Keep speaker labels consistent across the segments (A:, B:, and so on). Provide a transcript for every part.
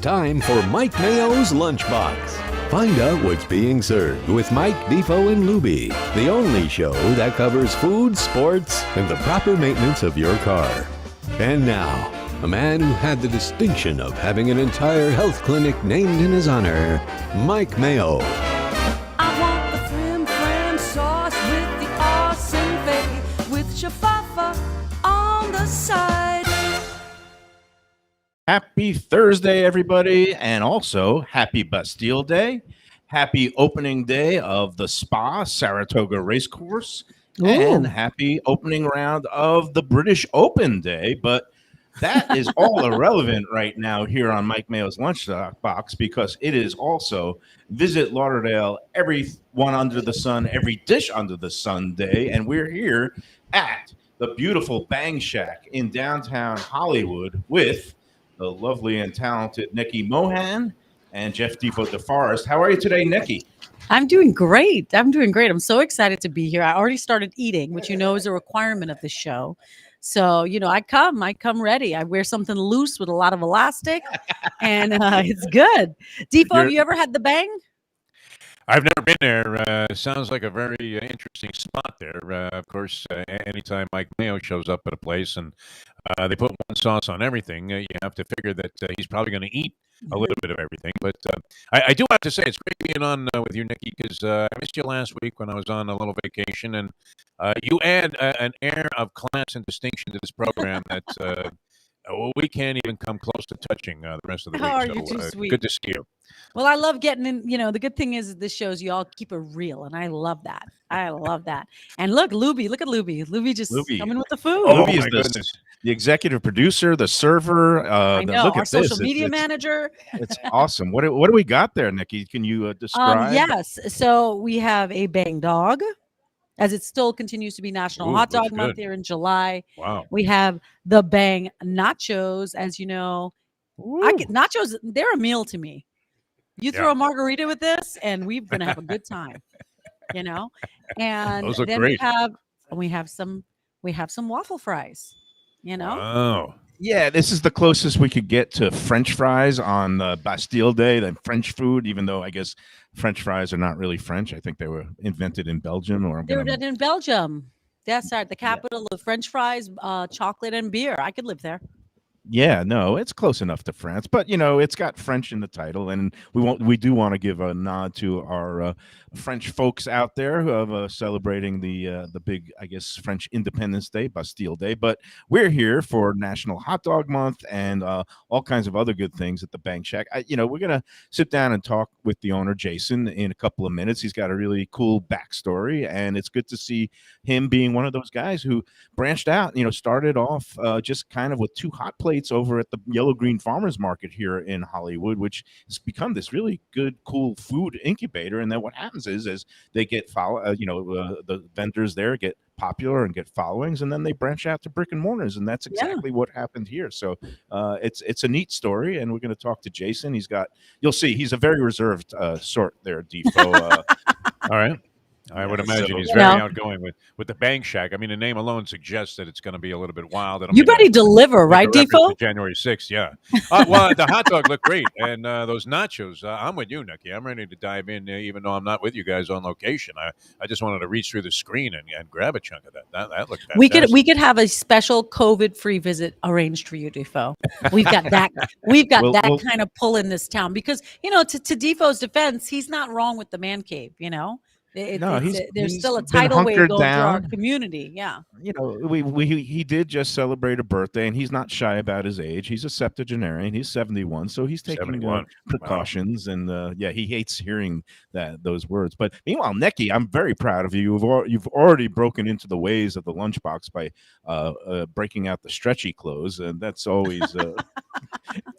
A: Time for Mike Mayo's Lunchbox. Find out what's being served with Mike, Defo, and Luby, the only show that covers food, sports, and the proper maintenance of your car. And now, a man who had the distinction of having an entire health clinic named in his honor, Mike Mayo.
B: I want the flim flam sauce with the awesome fave, with shafafa on the side.
C: Happy Thursday, everybody, and also happy Bastille Day. Happy opening day of the Spa Saratoga Racecourse, and happy opening round of the British Open Day. But that is all irrelevant right now here on Mike Mayo's Lunchbox, because it is also Visit Lauderdale, everyone under the sun, every dish under the sun day, and we're here at the beautiful Bang Shack in downtown Hollywood with the lovely and talented Neki Mohan and Jeff Defo DeForest. How are you today, Neki?
D: I'm doing great. I'm so excited to be here. I already started eating, which is a requirement of the show. So, I come ready. I wear something loose with a lot of elastic, and it's good. Defo, have you ever had the Bang?
E: I've never been there. Sounds like a very interesting spot there. Of course, anytime Mike Mayo shows up at a place and they put one sauce on everything, you have to figure that he's probably going to eat a little bit of everything. But I do have to say, it's great being on with you, Neki, because I missed you last week when I was on a little vacation. And you add an air of class and distinction to this program that we can't even come close to touching the rest of the week.
D: Oh, you're too sweet.
E: Good to see you.
D: Well, I love getting in. The good thing is this shows you all keep it real, and I love that. And look at Luby. Luby just coming with the food.
C: Luby is the executive producer, the server.
D: I know,
C: look
D: our
C: at
D: social
C: this.
D: media manager.
C: It's awesome. What do we got there, Neki? Can you describe?
D: Yes. So we have a Bang Dog, as it still continues to be National Hot Dog Month here in July.
E: Wow.
D: We have the Bang Nachos. As you know, nachos, they're a meal to me. You throw a margarita with this, and we're going to have a good time, And
E: those look
D: then
E: great.
D: we have some waffle fries,
E: Oh.
C: Yeah, this is the closest we could get to French fries on Bastille Day, than French food, even though I guess French fries are not really French. I think they were invented in Belgium.
D: They were invented in Belgium. That's right. The capital of French fries, chocolate, and beer. I could live there.
C: Yeah, no, it's close enough to France, but it's got French in the title, and we do want to give a nod to our French folks out there who are celebrating the big, I guess, French Independence Day, Bastille Day. But we're here for National Hot Dog Month and all kinds of other good things at the Bang Shack. We're gonna sit down and talk with the owner, Jason, in a couple of minutes. He's got a really cool backstory, and it's good to see him being one of those guys who branched out. Started off just kind of with two hot plates over at the Yellow Green Farmers Market here in Hollywood, which has become this really good, cool food incubator. And then what happens is, as they get the vendors there get popular and get followings, and then they branch out to brick and mortars, and that's exactly what happened here. So it's a neat story, and we're going to talk to Jason. You'll see, he's a very reserved sort there, Defo.
E: All right. I would imagine he's very outgoing with the Bang Shack. I mean, the name alone suggests that it's going to be a little bit wild.
D: You better deliver, right, Defo?
E: January 6th, yeah. Well, the hot dog looked great, and those nachos. I'm with you, Neki. I'm ready to dive in, even though I'm not with you guys on location. I just wanted to reach through the screen and grab a chunk of that. That looked fantastic.
D: We could have a special COVID-free visit arranged for you, Defo. We've got that. We've got kind of pull in this town, because to Defo's defense, he's not wrong with the man cave. There's still a tidal wave going through our community. Yeah.
C: He did just celebrate a birthday, and he's not shy about his age. He's a septuagenarian. He's 71, so he's taking precautions. Wow. And he hates hearing those words. But meanwhile, Neki, I'm very proud of you. You've already broken into the ways of the Lunchbox by breaking out the stretchy clothes, and that's always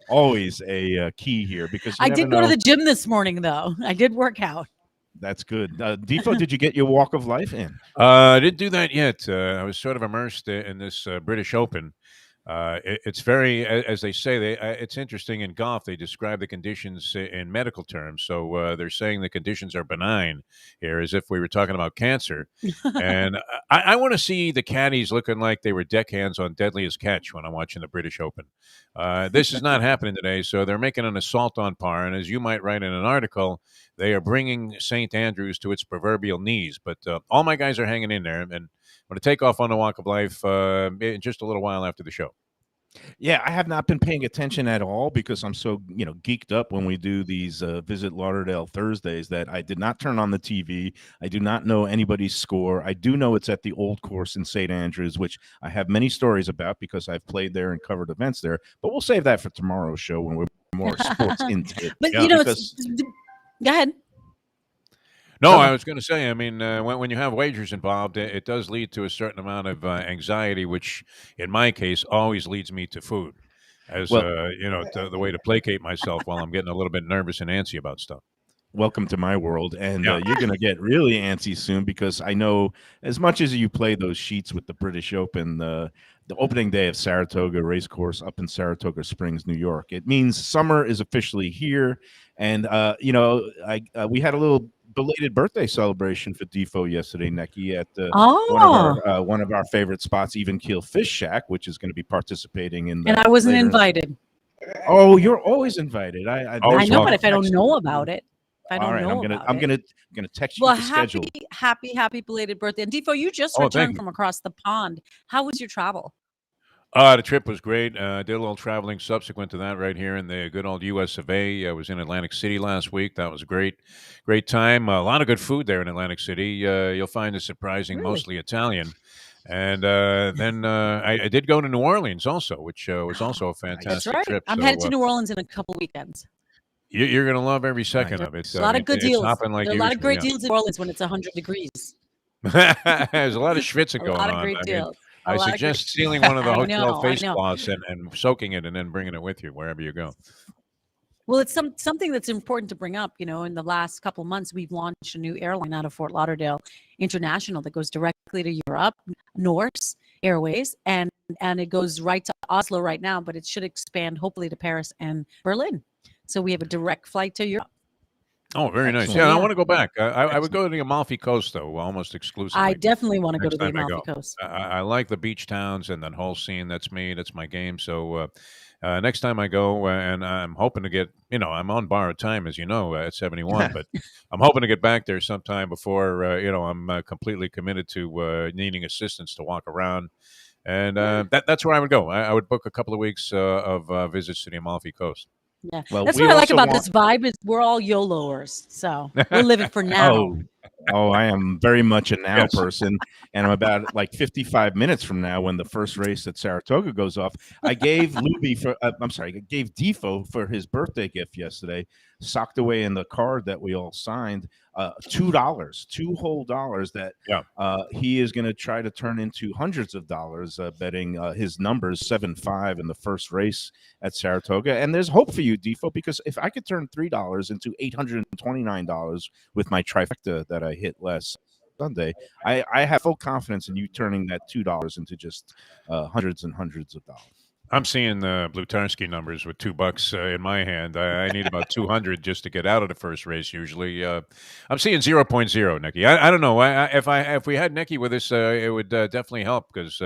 C: always a key here, because
D: I did go to the gym this morning, though. I did work out.
C: That's good. Defo, did you get your walk of life in?
E: I didn't do that yet. I was sort of immersed in this British Open. It's very, as they say, it's interesting in golf. They describe the conditions in medical terms. So they're saying the conditions are benign here, as if we were talking about cancer. And I want to see the caddies looking like they were deckhands on Deadliest Catch when I'm watching the British Open. This is not happening today. So they're making an assault on par. And as you might write in an article, they are bringing St. Andrews to its proverbial knees. But all my guys are hanging in there. And I'm going to take off on the Walk of Life in just a little while after the show.
C: Yeah, I have not been paying attention at all because I'm so, geeked up when we do these Visit Lauderdale Thursdays that I did not turn on the TV. I do not know anybody's score. I do know it's at the old course in St. Andrews, which I have many stories about because I've played there and covered events there. But we'll save that for tomorrow's show when we're more sports into it.
D: But,
C: because...
D: go ahead.
E: No, I was going to say, I mean, when you have wagers involved, it does lead to a certain amount of anxiety, which in my case always leads me to food as, the way to placate myself while I'm getting a little bit nervous and antsy about stuff.
C: Welcome to my world. And you're going to get really antsy soon because I know as much as you play those sheets with the British Open, the opening day of Saratoga Racecourse up in Saratoga Springs, New York, it means summer is officially here. And, we had a little belated birthday celebration for Defoe yesterday, Neki, at one of our favorite spots, Even Keel Fish Shack, which is going to be participating in.
D: And I wasn't invited.
C: Oh, you're always invited. I
D: know, but if I don't know about it, I'm gonna
C: text you the schedule.
D: Happy belated birthday, and Defoe, you just returned from across the pond. How was your travel?
E: The trip was great. Did a little traveling subsequent to that right here in the good old U.S. of A. I was in Atlantic City last week. That was a great time. A lot of good food there in Atlantic City. You'll find it surprising, mostly Italian. And then I did go to New Orleans also, which was also a fantastic trip.
D: I'm headed to New Orleans in a couple weekends.
E: You're going to love every second of it.
D: A lot of good deals. There are a lot of great deals in New Orleans when it's 100 degrees.
E: There's a lot of schwitzing going on.
D: A lot of great deals.
E: I suggest stealing one of the hotel face cloths and soaking it and then bringing it with you wherever you go.
D: Well, it's something that's important to bring up. In the last couple of months, we've launched a new airline out of Fort Lauderdale International that goes directly to Europe, Norse Airways, and it goes right to Oslo right now, but it should expand hopefully to Paris and Berlin. So we have a direct flight to Europe.
E: Oh, very nice. Yeah, I want to go back. I would go to the Amalfi Coast, though, almost exclusively.
D: I definitely want to go to the Amalfi Coast.
E: I like the beach towns and that whole scene. That's me. That's my game. So next time I go, and I'm hoping to get, I'm on borrowed time, as you know, at 71, but I'm hoping to get back there sometime before, I'm completely committed to needing assistance to walk around. And that's where I would go. I would book a couple of weeks of visits to the Amalfi Coast.
D: Yeah, well, that's what I like about this vibe is we're all YOLOers, so we're living for now.
C: I am very much a now person, and I'm about like 55 minutes from now when the first race at Saratoga goes off. I gave gave Defoe for his birthday gift yesterday, socked away in the card that we all signed, $2, two whole dollars that he is going to try to turn into hundreds of dollars, betting his numbers 7-5 in the first race at Saratoga. And there's hope for you, Defoe, because if I could turn $3 into $829 with my trifecta that I hit last Sunday, I have full confidence in you turning that $2 into just hundreds and hundreds of dollars.
E: I'm seeing the Blutarski numbers with $2 in my hand. I need about 200 just to get out of the first race. Usually, I'm seeing 0.0. Neki, I don't know. If we had Neki with us, it would definitely help because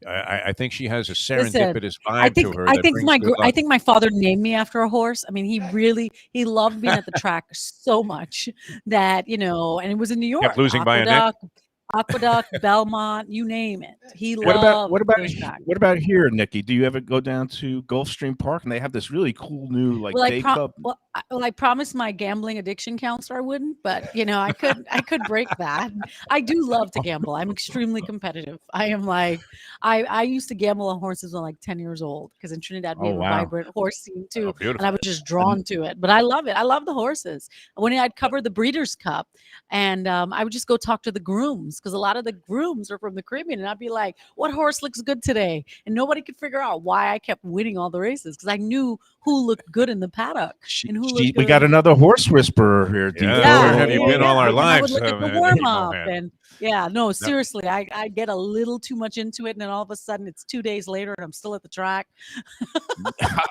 E: I think she has a serendipitous vibe to her.
D: I think my father named me after a horse. I mean, he loved being at the track so much that and it was in New York.
E: Kept losing by a neck.
D: Aqueduct, Belmont, you name it. He loved.
C: What about here, Neki? Do you ever go down to Gulfstream Park and they have this really cool new day club?
D: Well, I promised my gambling addiction counselor I wouldn't, but I could break that. I do love to gamble. I'm extremely competitive. I am I used to gamble on horses when 10 years old because in Trinidad we have a vibrant horse scene too, and I was just drawn to it. But I love it. I love the horses. When I'd cover the Breeders' Cup, and I would just go talk to the grooms because a lot of the grooms are from the Caribbean, and I'd be like, "What horse looks good today?" And nobody could figure out why I kept winning all the races because I knew who looked good in the paddock and who looked good.
C: We got another horse whisperer here.
E: Yeah, where have you been all our lives?
D: I would look at the warm up, and Yeah, no, seriously, I get a little too much into it, and then all of a sudden it's 2 days later, and I'm still at the track.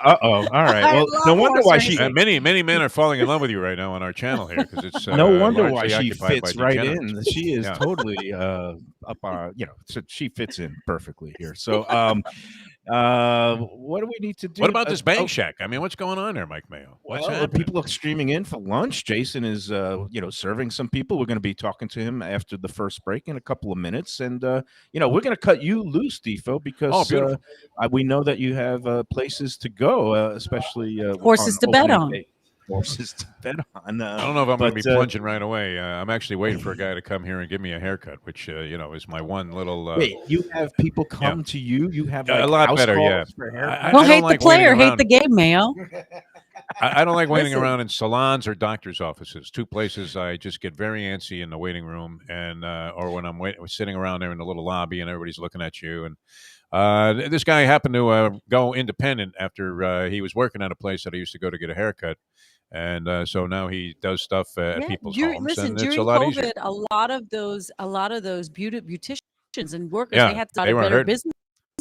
C: Uh-oh. All right.
D: I
C: Well, no
D: love
C: wonder
D: horse
C: why
D: racing.
E: Many men are falling in love with you right now on our channel here because it's
C: no wonder why
E: largely
C: she
E: occupied by
C: fits right
E: degenerates.
C: in. She is
E: Yeah.
C: totally up so she fits in perfectly here. So what do we need to do?
E: What about this bang shack? I mean, what's going on there, Mike Mayo? What's
C: Well,
E: happening?
C: people are streaming in for lunch. Jason is, serving some people. We're going to be talking to him after the first break in a couple of minutes, and we're going to cut you loose, Defo, because
E: beautiful.
C: we know that you have places to go, especially
D: Horses
C: on
D: to bet
C: opening
D: on.
C: day. Horses to bet on.
E: I don't know if I'm going to be plunging right away. I'm actually waiting for a guy to come here and give me a haircut, which is my one little.
C: Wait, you have people come to you? You have
E: a lot
C: house
E: better,
C: calls
E: yeah.
C: for haircuts?
D: Don't
E: I
D: hate
E: like
D: the player,
E: waiting
D: hate
E: around.
D: the game, Mayo.
E: I don't like waiting
D: Listen.
E: around in salons or doctors' offices. Two places I just get very antsy in the waiting room, and or when I'm sitting around there in the little lobby and everybody's looking at you. And this guy happened to go independent after he was working at a place that I used to go to get a haircut. And so now he does stuff at people's homes,
D: Listen,
E: and it's
D: during
E: a lot
D: COVID,
E: easier.
D: a lot of those beauticians and workers,
E: Yeah,
D: they had to
E: they
D: start a
E: weren't
D: better
E: hurting.
D: business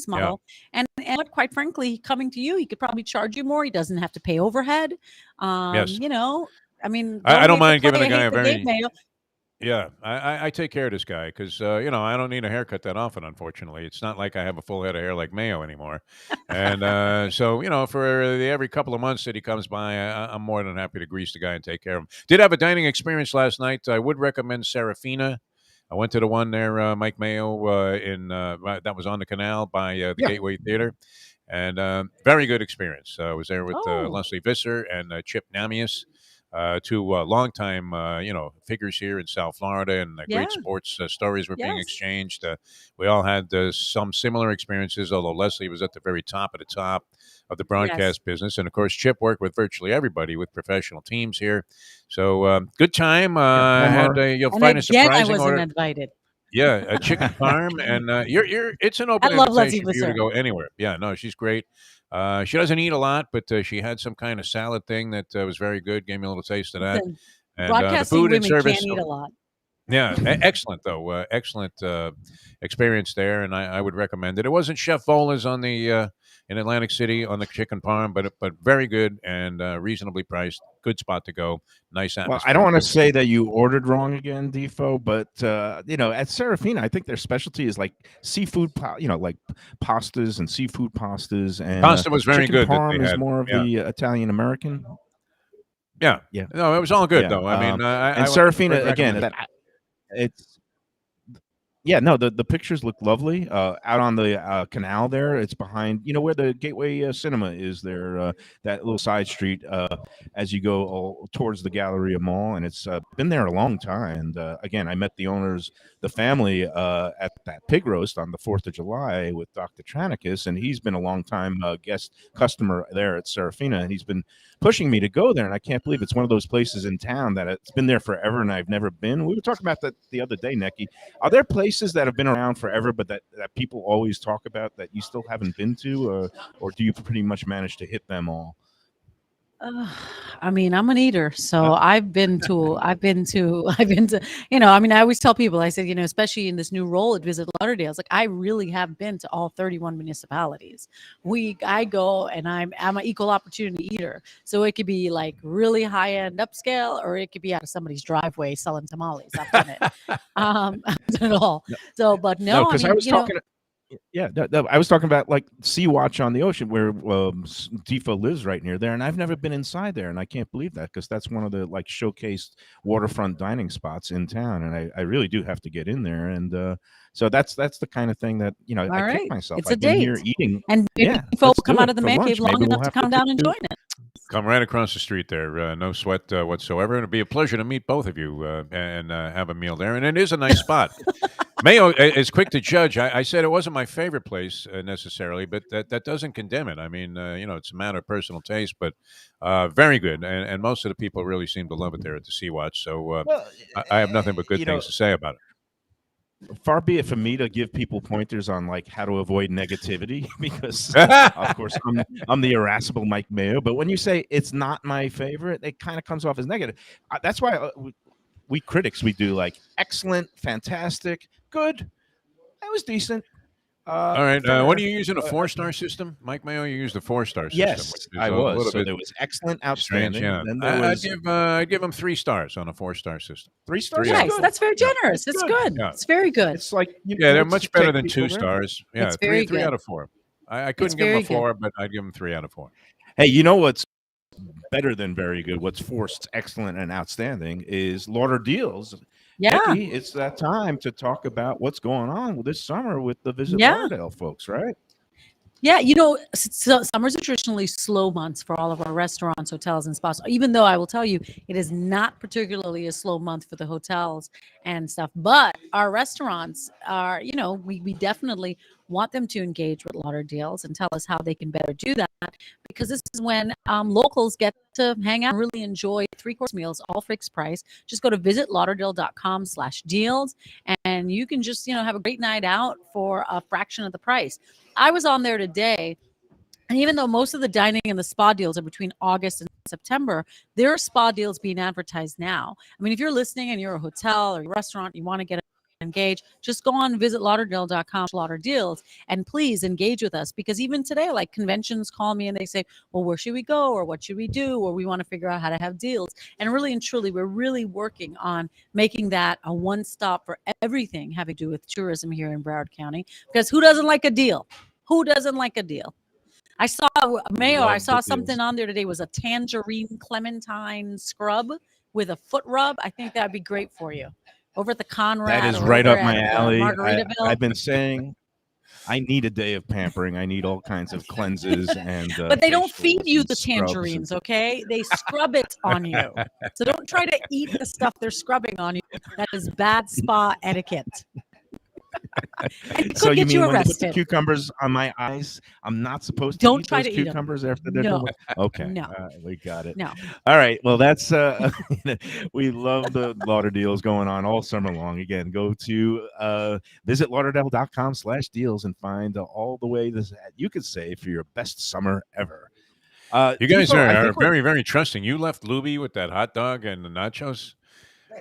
D: model. And quite frankly, coming to you, he could probably charge you more. He doesn't have to pay overhead.
E: Yes.
D: I mean,
E: I don't
D: hate
E: mind
D: the
E: giving a
D: player,
E: guy
D: hate
E: a
D: the
E: very
D: game, Mayo.
E: Yeah, I take care of this guy because I don't need a haircut that often. Unfortunately, it's not like I have a full head of hair like Mayo anymore, and so for every couple of months that he comes by, I'm more than happy to grease the guy and take care of him. Did have a dining experience last night. I would recommend Serafina. I went to the one there, Mike Mayo, that was on the canal by the Gateway Theater, and very good experience. I was there with Leslie Visser and Chip Namias. Two longtime, figures here in South Florida, and great sports stories were being exchanged. We all had some similar experiences, although Leslie was at the very top of the broadcast business. And, of course, Chip worked with virtually everybody with professional teams here. So good time. I had you'll find a surprising
D: I wasn't
E: order.
D: invited.
E: Yeah, a chicken farm, and it's an open
D: love Leslie
E: invitation for you to
D: Visser.
E: go anywhere. Yeah, no, she's great. She doesn't eat a lot, but she had some kind of salad thing that was very good. Gave me a little taste of that.
D: Listen,
E: And the
D: broadcasting
E: food and
D: women
E: service.
D: can't eat a lot.
E: Yeah, excellent though. Excellent experience there, and I would recommend it. It wasn't Chef Vola's on the in Atlantic City on the chicken farm, but very good and reasonably priced. Good spot to go. Nice atmosphere.
C: Well, I don't want to say that you ordered wrong again, Defo, but at Serafina, I think their specialty is like seafood, like pastas and seafood pastas. And
E: pasta was very
C: chicken
E: good.
C: Parm
E: That
C: is more of the Italian American.
E: Yeah. No, it was all good though. I mean,
C: and Serafina again. It's the pictures look lovely out on the canal there. It's behind where the Gateway Cinema is there, that little side street as you go towards the Galleria Mall, and it's been there a long time. And again, I met the owners, the family at that pig roast on the 4th of July with Dr. Tranicus, and he's been a long time guest customer there at Serafina, and he's been pushing me to go there, and I can't believe it's one of those places in town that it's been there forever and I've never been. We were talking about that the other day, Neki. Are there places that have been around forever but that people always talk about that you still haven't been to, or do you pretty much manage to hit them all?
D: I mean, I'm an eater, so I've been to, I always tell people, I said, especially in this new role at Visit Lauderdale, I was like, I really have been to all 31 municipalities. I go and I'm an equal opportunity eater. So it could be like really high end upscale, or it could be out of somebody's driveway selling tamales. I've done it. I've done it all. So, but no,
C: because I was talking. I was talking about like Sea Watch on the ocean, where Defo lives right near there, and I've never been inside there, and I can't believe that because that's one of the like showcased waterfront dining spots in town, and I really do have to get in there, and so that's the kind of thing that I kick myself.
D: It's
C: I've
D: a
C: been
D: date.
C: here eating,
D: and maybe folks come out of the man cave long enough to come down and join it.
E: Come right across the street there. No sweat whatsoever. It'll be a pleasure to meet both of you and have a meal there. And it is a nice spot. Mayo is quick to judge. I said it wasn't my favorite place necessarily, but that doesn't condemn it. I mean, it's a matter of personal taste, but very good. And most of the people really seem to love it there at the Sea Watch. So I have nothing but good things to say about it.
C: Far be it from me to give people pointers on like how to avoid negativity, because of course I'm the irascible Mike Mayo. But when you say it's not my favorite, it kind of comes off as negative. That's why we critics, we do like excellent, fantastic, good. That was decent.
E: All right.
C: Fair.
E: What are you using? A 4-star system, Mike Mayo? You used a 4-star system.
C: Yes,
E: which is
C: I
E: a
C: was.
E: little
C: So
E: bit
C: there was excellent,
E: strange.
C: outstanding.
E: Yeah,
C: And then there was
E: I'd give them 3 stars on a 4-star system.
C: 3 stars.
E: Three out of
D: Nice.
E: four.
D: That's very generous.
C: It's
D: It's
C: good.
D: good.
E: Yeah.
D: It's very good.
C: It's like
E: Yeah, they're
C: let's
E: much better
C: take
E: than
C: people
E: 2
C: there.
E: stars. Yeah,
D: It's very
E: 3
D: good.
E: out of 4. I couldn't give them
D: very
E: a
D: good.
E: 4, but I'd give them 3 out of 4.
C: Hey, you know what's better than very good? What's forced excellent and outstanding is Lauderdale's.
D: Yeah.
C: Neki, it's that time to talk about what's going on this summer with the Visit
D: Yeah.
C: Lauderdale folks, right?
D: Yeah, summers are traditionally slow months for all of our restaurants, hotels, and spas. Even though I will tell you, it is not particularly a slow month for the hotels and stuff. But our restaurants are, we definitely want them to engage with Lauderdale's and tell us how they can better do that, because this is when locals get to hang out and really enjoy 3-course meals, all fixed price. Just go to visitlauderdale.com/deals, and you can just, have a great night out for a fraction of the price. I was on there today, and even though most of the dining and the spa deals are between August and September, there are spa deals being advertised now. I mean, if you're listening and you're a hotel or a restaurant, you want to get engaged, just go on visitlauderdale.com/deals and please engage with us, because even today, like, conventions call me and they say, well, where should we go, or what should we do, or we want to figure out how to have deals. And really and truly, we're really working on making that a one-stop for everything having to do with tourism here in Broward County, because who doesn't like a deal? Who doesn't like a deal? I saw Mayo. I saw something on there today, was a tangerine clementine scrub with a foot rub. I think that'd be great for you over at the Conrad.
C: That is
D: or
C: right
D: over
C: up my
D: at,
C: alley.
D: Margaritaville.
C: I've been saying I need a day of pampering. I need all kinds of cleanses and.
D: But they don't
C: facials
D: feed you
C: and
D: the
C: scrubs and-
D: tangerines, okay? They scrub it on you. So don't try to eat the stuff they're scrubbing on you. That is bad spa etiquette. And
C: So you
D: get
C: mean
D: you
C: when they put the
D: arrested.
C: cucumbers on my eyes, I'm not supposed to
D: Don't
C: eat
D: try
C: those
D: to eat 'em.
C: cucumbers after they're
D: No.
C: done with? Okay.
D: No.
C: We got it.
D: No.
C: All right. Well, that's we love the Lauderdale's going on all summer long. Again, go to visitlauderdale.com/deals and find all the way that you could save for your best summer ever.
E: You guys
C: Tifo, I
E: are
C: think we're-
E: very, very trusting. You left Luby with that hot dog and the nachos.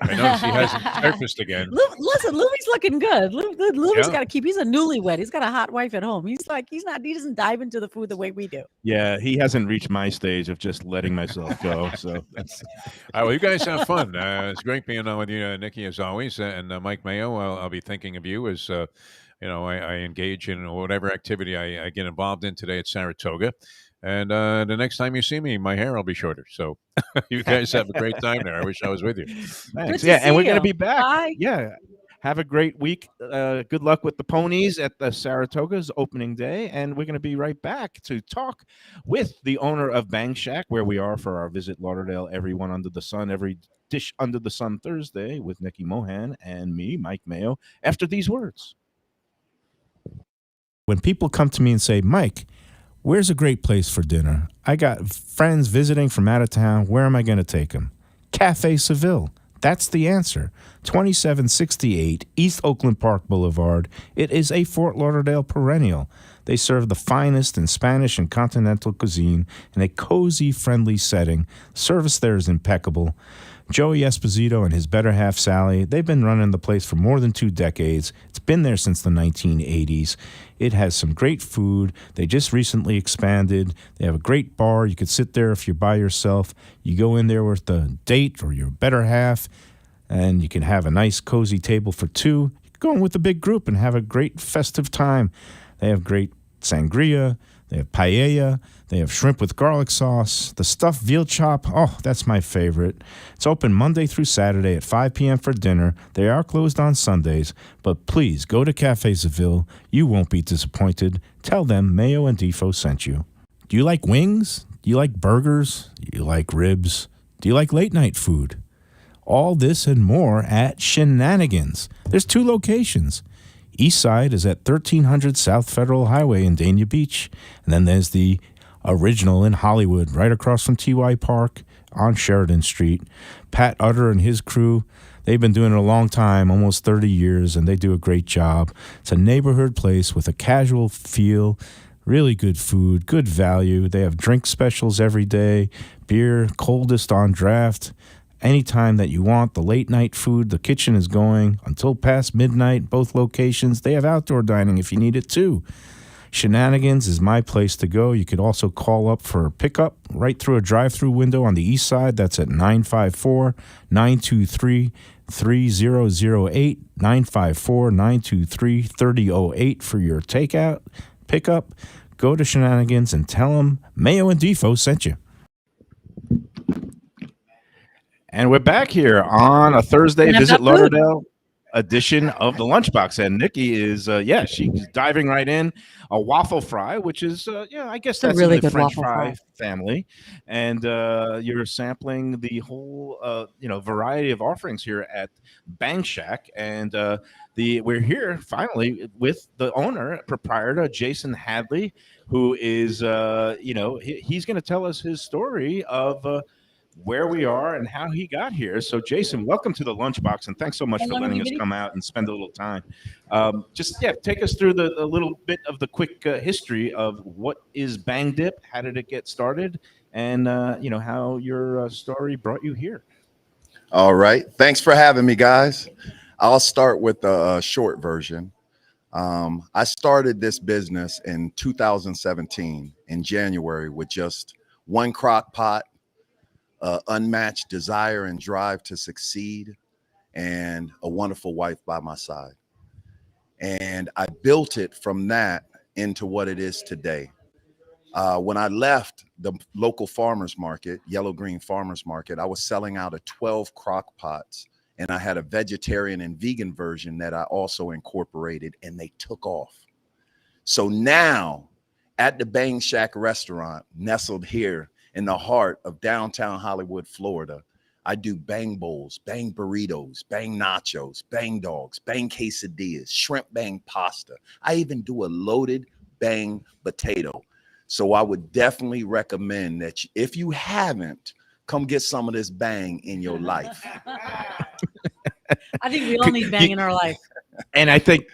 E: I noticed he hasn't surfaced again.
D: Listen, Louie's looking good. Louie's
E: Yeah.
D: got to keep. He's a newlywed. He's got a hot wife at home. He doesn't dive into the food the way we do.
C: Yeah, he hasn't reached my stage of just letting myself go. So that's
E: All right, well, you guys have fun. It's great being on with you, Neki, as always. And Mike Mayo, I'll be thinking of you as, I engage in whatever activity I get involved in today at Saratoga. And the next time you see me, my hair will be shorter. So you guys have a great time there. I wish I was with you.
C: thanks.
D: to
C: Yeah, and we're
D: see
C: gonna
D: you.
C: be back.
D: Bye.
C: Yeah. Have a great week. Good luck with the ponies at the Saratoga's opening day. And we're going to be right back to talk with the owner of Bang Shack, where we are for our Visit Lauderdale, Everyone Under the Sun, Every Dish Under the Sun Thursday with Neki Mohan and me, Mike Mayo, after these words. When people come to me and say, Mike, where's a great place for dinner? I got friends visiting from out of town. Where am I going to take them? Cafe Seville. That's the answer. 2768 East Oakland Park Boulevard. It is a Fort Lauderdale perennial. They serve the finest in Spanish and continental cuisine in a cozy, friendly setting. Service there is impeccable. Joey Esposito and his better half, Sally, they've been running the place for more than 2 decades. It's been there since the 1980s. It has some great food. They just recently expanded. They have a great bar. You could sit there if you're by yourself. You go in there with a date or your better half, and you can have a nice, cozy table for 2. You can go in with a big group and have a great festive time. They have great sangria. They have paella. They have shrimp with garlic sauce. The stuffed veal chop, oh, that's my favorite. It's open Monday through Saturday at 5 p.m. for dinner. They are closed on Sundays, but please go to Cafe Seville. You won't be disappointed. Tell them Mayo and Defo sent you. Do you like wings? Do you like burgers? Do you like ribs? Do you like late night food? All this and more at Shenanigans. There's 2 locations. East side is at 1300 South Federal Highway in Dania Beach. And then there's the original in Hollywood, right across from TY Park on Sheridan Street. Pat Utter and his crew, they've been doing it a long time, almost 30 years, and they do a great job. It's a neighborhood place with a casual feel, really good food, good value. They have drink specials every day, beer, coldest on draft. anytime that you want. The late night food, the kitchen is going until past midnight. Both locations, they have outdoor dining if you need it too. Shenanigans is my place to go. You could also call up for a pickup right through a drive-through window on the east side. That's at 954-923-3008, 954-923-3008 for your takeout, pickup. Go to Shenanigans and tell them Mayo and Defo sent you. And we're back here on a Thursday Visit Lauderdale edition of the Lunchbox. And Nikki is, she's diving right in. A waffle fry, which is, I guess that's
D: really
C: in the
D: good
C: French
D: waffle
C: fry
D: fry
C: family. And you're sampling the whole, variety of offerings here at Bang Shack. And we're here finally with the owner, proprietor, Jason Hadley, who is, he's going to tell us his story of where we are and how he got here. So, Jason, welcome to the Lunchbox, and thanks so much for letting us come out and spend a little time. Take us through the little bit of the quick history of what is Bang Dip, how did it get started, and how your story brought you here.
F: All right, thanks for having me, guys. I'll start with the short version. I started this business in 2017 in January with just one crock pot, unmatched desire and drive to succeed, and a wonderful wife by my side. And I built it from that into what it is today. When I left the local farmers market, Yellow Green Farmers Market, I was selling out of 12 crock pots, and I had a vegetarian and vegan version that I also incorporated, and they took off. So now at the Bang Shack restaurant, nestled here in the heart of downtown Hollywood, Florida, I do bang bowls, bang burritos, bang nachos, bang dogs, bang quesadillas, shrimp bang pasta. I even do a loaded bang potato. So I would definitely recommend that if you haven't, come get some of this bang in your life.
D: I think we all need bang in our life.
C: And I think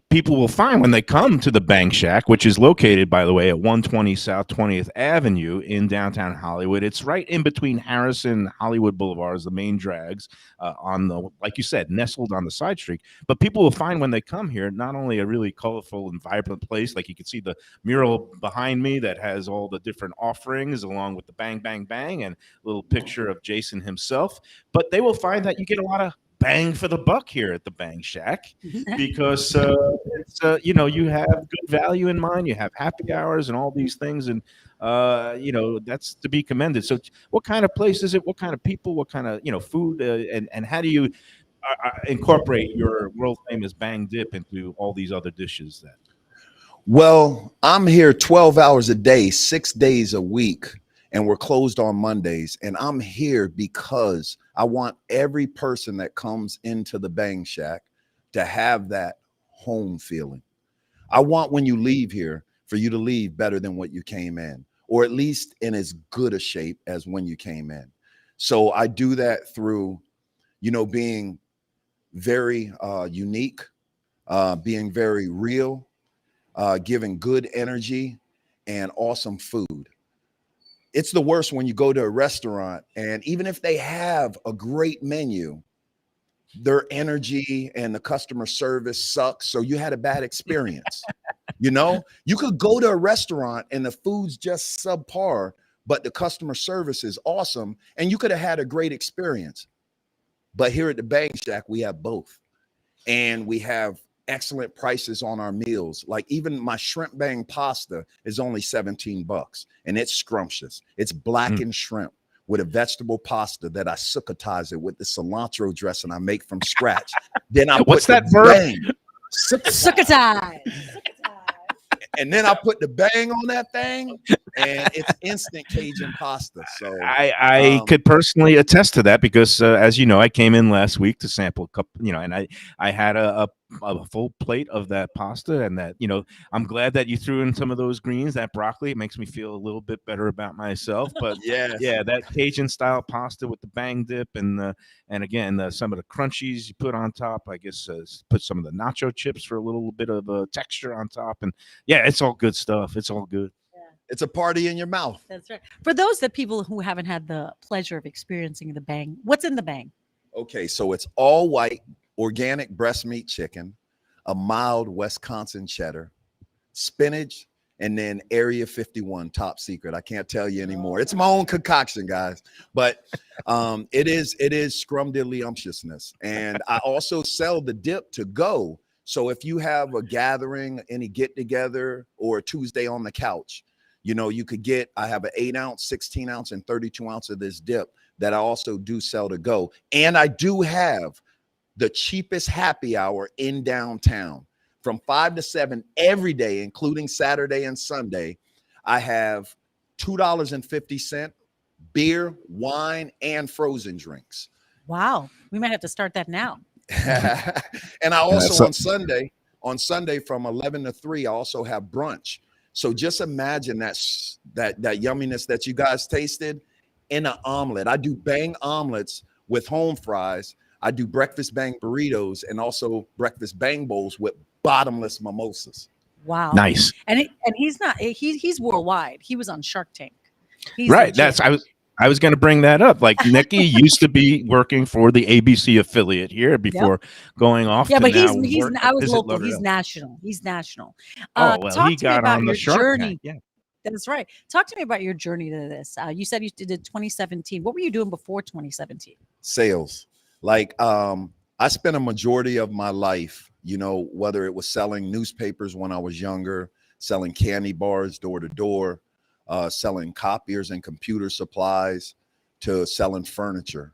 C: people will find when they come to the Bang Shack, which is located, by the way, at 120 South 20th Avenue in downtown Hollywood. It's right in between Harrison and Hollywood Boulevards, the main drags, like you said, nestled on the side street. But people will find when they come here, not only a really colorful and vibrant place, like you can see the mural behind me that has all the different offerings along with the bang, bang, bang, and a little picture of Jason himself, but they will find that you get a lot of bang for the buck here at the Bang Shack because you have good value in mind. You have happy hours and all these things, and that's to be commended. So, what kind of place is it? What kind of people? What kind of food? And how do you incorporate your world famous Bang Dip into all these other dishes? Then,
F: well, I'm here 12 hours a day, 6 days a week, and we're closed on Mondays. And I'm here because I want every person that comes into the Bang Shack to have that home feeling. I want when you leave here for you to leave better than what you came in, or at least in as good a shape as when you came in. So I do that through, being very unique, being very real, giving good energy and awesome food. It's the worst when you go to a restaurant and even if they have a great menu, their energy and the customer service sucks. So you had a bad experience. You could go to a restaurant and the food's just subpar, but the customer service is awesome. And you could have had a great experience. But here at the Bang Shack, we have both. And we have excellent prices on our meals. Like even my shrimp bang pasta is only $17 and it's scrumptious. It's blackened shrimp with a vegetable pasta that I succotize it with the cilantro dressing I make from scratch. Then I
C: what's that verb?
D: Succotize.
F: And then I put the bang on that thing and it's instant Cajun pasta. So
C: I could personally attest to that because as you know, I came in last week to sample a couple, and I had a full plate of that pasta, and that I'm glad that you threw in some of those greens, that broccoli. It makes me feel a little bit better about myself. But yeah, that Cajun style pasta with the Bang Dip and again some of the crunchies you put on top. I guess put some of the nacho chips for a little bit of texture on top, and yeah, it's all good stuff. It's all good.
F: It's a party in your mouth.
D: That's right. For those people who haven't had the pleasure of experiencing the bang, what's in the bang?
F: Okay, so it's all white, organic breast meat chicken, a mild Wisconsin cheddar, spinach, and then Area 51 top secret. I can't tell you anymore. It's my own concoction, guys. But it is scrumdiddlyumptiousness. And I also sell the dip to go. So if you have a gathering, any get together, or a Tuesday on the couch, you know, you could get, I have an 8-ounce, 16-ounce, and 32-ounce of this dip that I also do sell to go. And I do have the cheapest happy hour in downtown. From 5 to 7 every day, including Saturday and Sunday. I have $2.50 beer, wine, and frozen drinks.
D: Wow. We might have to start that now.
F: And I also on Sunday from 11 to 3, I also have brunch. So just imagine that yumminess that you guys tasted in an omelet. I do bang omelets with home fries. I do breakfast bang burritos and also breakfast bang bowls with bottomless mimosas.
D: Wow.
C: Nice.
D: And he's worldwide. He was on Shark Tank. He's
C: Right.
D: legit.
C: I was going to bring that up. Like Neki used to be working for the ABC affiliate here before going off.
D: Yeah,
C: to
D: but
C: now
D: he's
C: work
D: I was
C: visit
D: local.
C: Lauderdale.
D: He's national.
C: Oh, well,
D: talk
C: he
D: to me
C: got
D: about
C: on
D: your
C: the Shark
D: journey.
C: Tank. Yeah.
D: That's right. Talk to me about your journey to this. You said you did 2017. What were you doing before 2017?
F: Sales. Like I spent a majority of my life, you know, whether it was selling newspapers when I was younger, selling candy bars door to door, selling copiers and computer supplies, to selling furniture,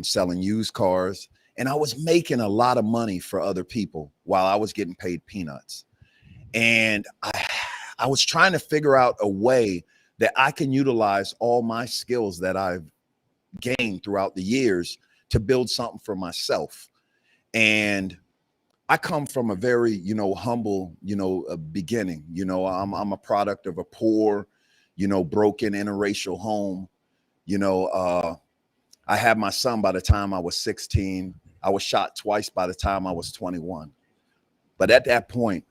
F: selling used cars. And I was making a lot of money for other people while I was getting paid peanuts. And I was trying to figure out a way that I can utilize all my skills that I've gained throughout the years to build something for myself. And I come from a very, you know, humble, you know, beginning. You know, I'm a product of a poor, you know, broken interracial home. You know, I had my son by the time I was 16. I was shot twice by the time I was 21. But at that point,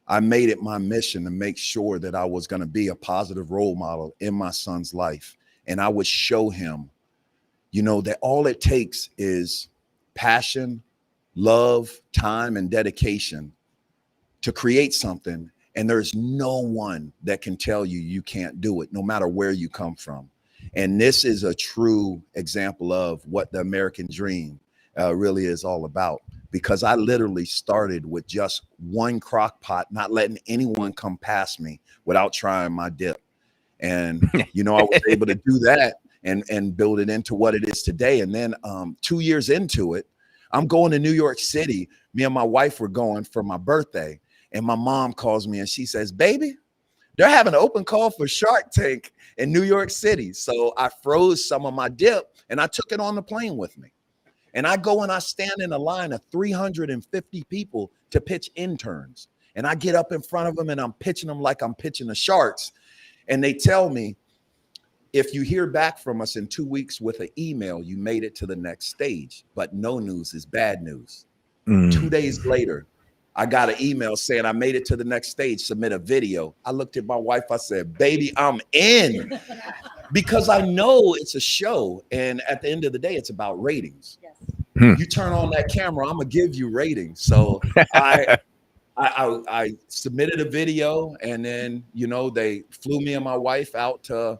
F: I made it my mission to make sure that I was going to be a positive role model in my son's life. And I would show him, you know, that all it takes is passion, love, time, and dedication to create something. And there's no one that can tell you you can't do it, no matter where you come from. And this is a true example of what the American dream really is all about. Because I literally started with just one crock pot, not letting anyone come past me without trying my dip. And, you know, I was able to do that and build it into what it is today. And then 2 years into it, I'm going to New York City. Me and my wife were going for my birthday. And my mom calls me and she says, baby, they're having an open call for Shark Tank in New York City. So I froze some of my dip and I took it on the plane with me. And I go and I stand in a line of 350 people to pitch interns. And I get up in front of them and I'm pitching them like I'm pitching the Sharks. And they tell me, if you hear back from us in 2 weeks with an email, you made it to the next stage. But no news is bad news. 2 days later, I got an email saying I made it to the next stage, submit a video. I looked at my wife, I said, baby, I'm in. Because I know it's a show. And at the end of the day, it's about ratings. Yes. You turn on that camera, I'm going to give you ratings. So I submitted a video and then, you know, they flew me and my wife out to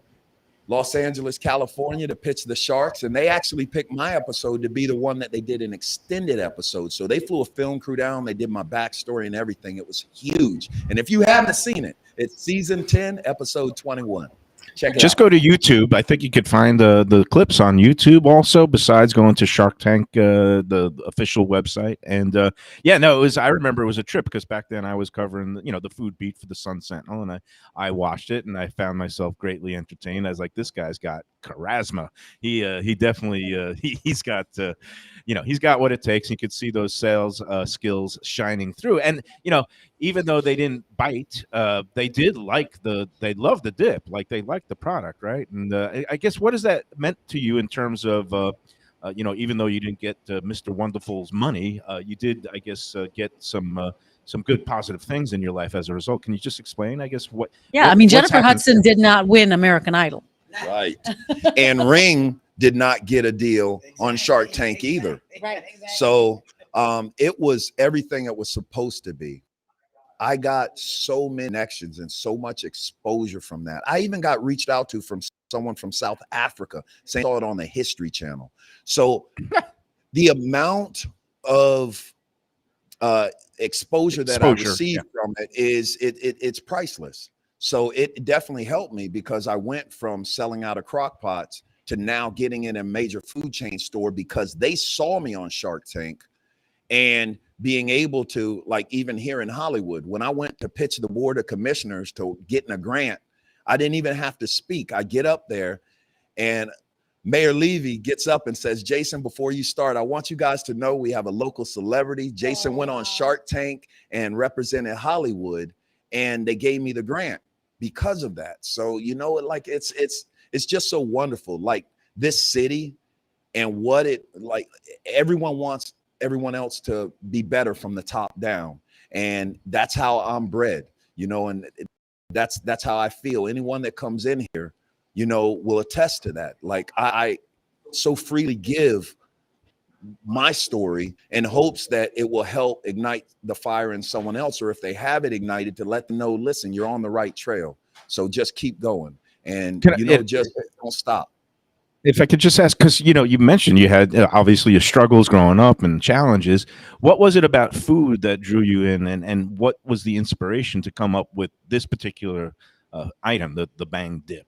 F: Los Angeles, California to pitch the Sharks. And they actually picked my episode to be the one that they did an extended episode. So they flew a film crew down. They did my backstory and everything. It was huge. And if you haven't seen it, it's season 10, episode 21. Check it
C: Just
F: out.
C: go to YouTube. I think you could find the clips on YouTube also, besides going to Shark Tank, the official website. And I remember it was a trip because back then I was covering, you know, the food beat for the Sun Sentinel, and I watched it and I found myself greatly entertained. I was like, this guy's got charisma. He definitely he's got he's got what it takes. You could see those sales skills shining through. And you know, even though they didn't bite, they loved the dip, like they liked the product, right? And I guess what has that meant to you in terms of even though you didn't get Mr. Wonderful's money, you did, I guess, get some some good positive things in your life as a result. Can you just explain, I guess, what?
D: Yeah,
C: what,
D: I mean,
C: what's
D: Jennifer
C: happened?
D: Hudson did not win American Idol.
F: Right. And Ring did not get a deal on Shark Tank either.
D: Right.
F: So it was everything it was supposed to be. I got so many connections and so much exposure from that. I even got reached out to from someone from South Africa saying I saw it on the History Channel. So the amount of exposure that I received from it is it's priceless. So it definitely helped me because I went from selling out of crock pots to now getting in a major food chain store because they saw me on Shark Tank, and being able to, like, even here in Hollywood, when I went to pitch the board of commissioners to getting a grant, I didn't even have to speak. I get up there and Mayor Levy gets up and says, Jason, before you start, I want you guys to know we have a local celebrity. Jason went on Shark Tank and represented Hollywood, and they gave me the grant because of that. So, you know, like it's just so wonderful. Like this city and what it, like, everyone wants everyone else to be better from the top down. And that's how I'm bred, you know, and that's how I feel. Anyone that comes in here, you know, will attest to that. Like I so freely give my story in hopes that it will help ignite the fire in someone else, or if they have it ignited, to let them know, listen, you're on the right trail. So just keep going. And, just don't stop.
C: If I could just ask, because, you know, you mentioned you had obviously your struggles growing up and challenges. What was it about food that drew you in, and what was the inspiration to come up with this particular item, the bang dip?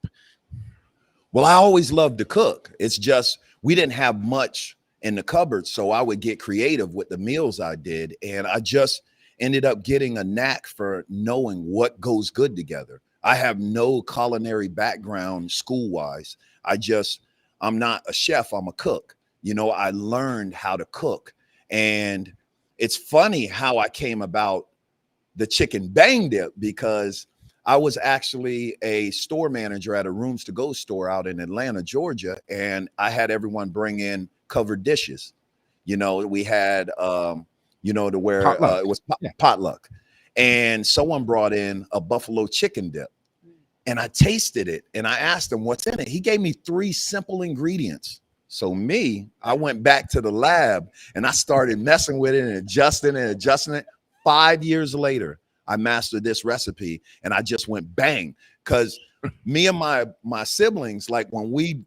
F: Well, I always loved to cook. It's just we didn't have much in the cupboard, so I would get creative with the meals I did, and I just ended up getting a knack for knowing what goes good together. I have no culinary background school-wise. I'm not a chef, I'm a cook. You know, I learned how to cook. And it's funny how I came about the chicken bang dip, because I was actually a store manager at a rooms to go store out in Atlanta, Georgia. And I had everyone bring in covered dishes. You know, we had, to where it was potluck. And someone brought in a buffalo chicken dip. And I tasted it and I asked him what's in it. He gave me 3 simple ingredients. So I went back to the lab and I started messing with it and adjusting it. 5 years later, I mastered this recipe and I just went bang. Because me and my siblings, like when we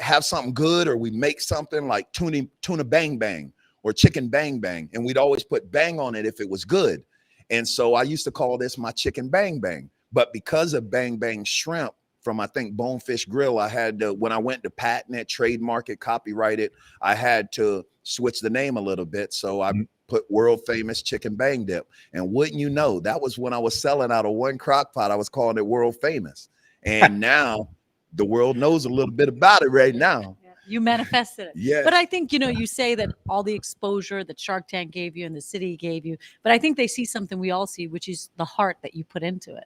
F: have something good or we make something like tuna bang bang or chicken bang bang, and we'd always put bang on it if it was good. And so I used to call this my chicken bang bang. But because of Bang Bang Shrimp from, I think, Bonefish Grill, I had to, when I went to patent it, trademark it, copyright it, I had to switch the name a little bit. So I put world famous chicken bang dip. And wouldn't you know, that was when I was selling out of one crock pot, I was calling it world famous. And now the world knows a little bit about it right now.
D: You manifested it.
F: Yeah.
D: But I think, you know, you say that all the exposure that Shark Tank gave you and the city gave you, but I think they see something we all see, which is the heart that you put into it.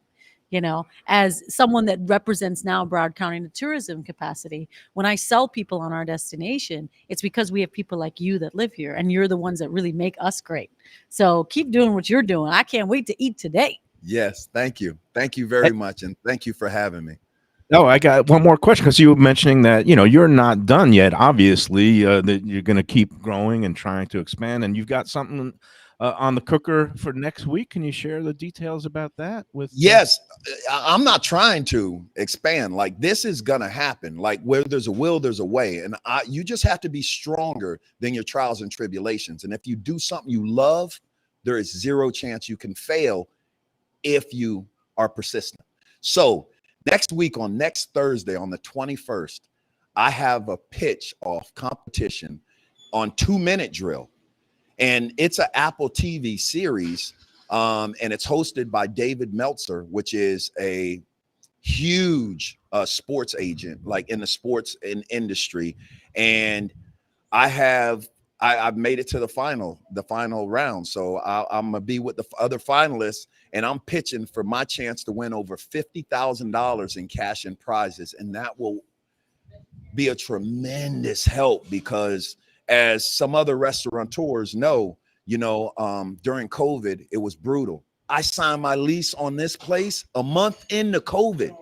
D: You know, as someone that represents now Broward County in the tourism capacity, when I sell people on our destination, it's because we have people like you that live here, and you're the ones that really make us great. So keep doing what you're doing. I can't wait to eat today.
F: Yes, thank you. Thank you very much. And thank you for having me.
C: Oh, I got one more question, because you were mentioning that, you know, you're not done yet. Obviously, that you're going to keep growing and trying to expand, and you've got something on the cooker for next week. Can you share the details about that?
F: Yes, I'm not trying to expand. Like, this is gonna happen. Like, where there's a will, there's a way, and you just have to be stronger than your trials and tribulations. And if you do something you love, there is 0 chance you can fail if you are persistent. So next week, on next Thursday, on the 21st, I have a pitch off competition on 2-minute drill. And it's an Apple TV series, and it's hosted by David Meltzer, which is a huge sports agent, like in the sports industry. And I've made it to the final round. So I'm gonna be with the other finalists, and I'm pitching for my chance to win over $50,000 in cash and prizes, and that will be a tremendous help, because as some other restaurateurs know, During COVID, it was brutal. I signed my lease on this place a month into COVID.